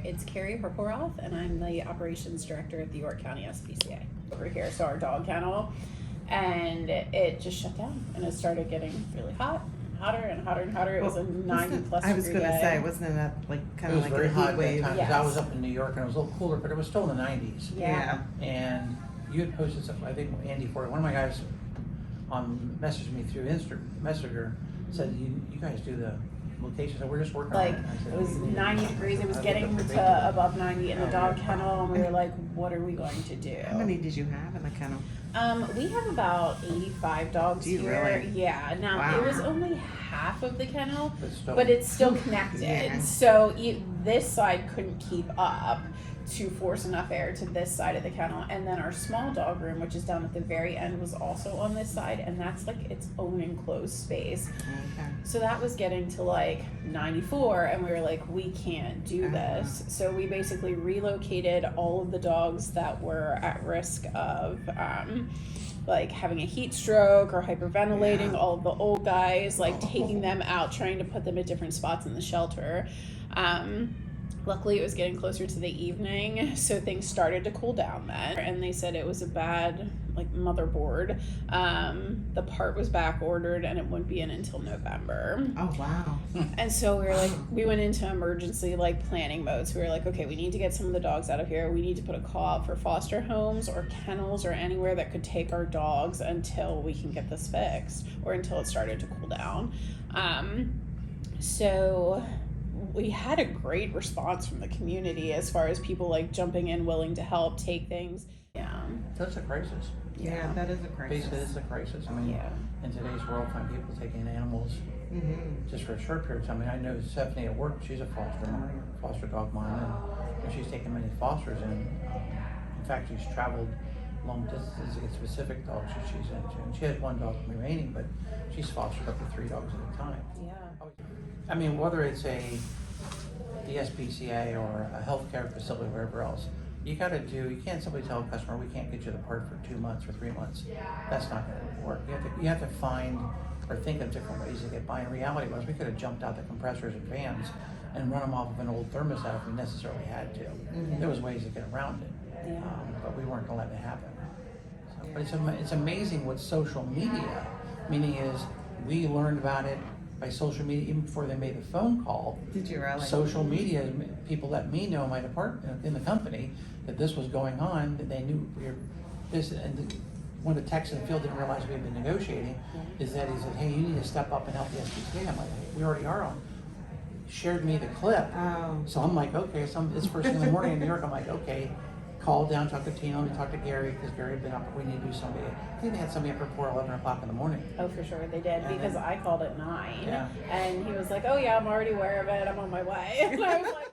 It's Carrie Herporoth, and I'm the operations director at the York County SPCA over here. So our dog kennel, and it just shut down, and it started getting really hot, hotter and hotter and hotter. It was a 90-plus degree I was going to day. say, wasn't it like kind It of was like very a hot heat at wave? that time because I was up in New York and it was a little cooler, but it was still in the 90s. Yeah. And you had posted stuff. I think Andy Ford, one of my guys, messaged me through Messenger, said you guys do the locations, and we're just working Like, on it. I said, it was 90 degrees. It was getting to above 90 in the dog kennel, and we were like, what are we going to do? How many did you have in the kennel? We have about 85 dogs Do you here. really? Yeah. Now, Wow. it was only half of the kennel, But but it's still connected. Yeah. So this side couldn't keep up to force enough air to this side of the kennel. And then our small dog room, which is down at the very end, was also on this side, and that's like its own enclosed space. Okay. So that was getting to like 94, and we were like, we can't do this. So we basically relocated all of the dogs that were at risk of like having a heat stroke or hyperventilating, all of the old guys, like taking them out, trying to put them at different spots in the shelter. Luckily, it was getting closer to the evening, so things started to cool down then. And they said it was a bad, like, motherboard. The part was back ordered, and it wouldn't be in until November. Oh, wow. And so we were like, we went into emergency, like, planning mode. So we were like, okay, we need to get some of the dogs out of here. We need to put a call out for foster homes or kennels or anywhere that could take our dogs until we can get this fixed or until it started to cool down. So we had a great response from the community as far as people like jumping in, willing to help, take things. Yeah. That's a crisis. Yeah, that is a crisis. Basically, it's a crisis. I mean, in today's world, find people taking animals just for a short period of time. I mean, I know Stephanie at work, she's a foster dog mom, and she's taken many fosters in. In fact, she's traveled long distances to get specific dogs that she's into. And she has one dog remaining, but she's fostered up to 3 dogs at a time. Yeah. I mean, whether it's the SPCA or a healthcare facility, wherever else, you can't simply tell a customer, we can't get you the part for 2 months or 3 months. That's not going to work. You have to find or think of different ways to get by. In reality, we could have jumped out the compressors and fans and run them off of an old thermostat if we necessarily had to. There was ways to get around it, but we weren't going to let it happen. So, but it's amazing what social media, meaning is we learned about it by social media even before they made the phone call. Did you really? Social media, people let me know in my department, in the company, that this was going on, that they knew one of the techs in the field didn't realize we had been negotiating, is that he said, hey, you need to step up and help the SPCA. I'm like, we already are on. Shared me the clip. Oh. So I'm like, okay, so it's first thing in the morning in New York, I'm like, okay, called down, talked to Tino, and talked to Gary, because Gary had been up, we need to do somebody. I think they had somebody up before 11 o'clock in the morning. Oh, for sure they did, because I called at 9, Yeah. and he was like, oh yeah, I'm already aware of it, I'm on my way. And I was like,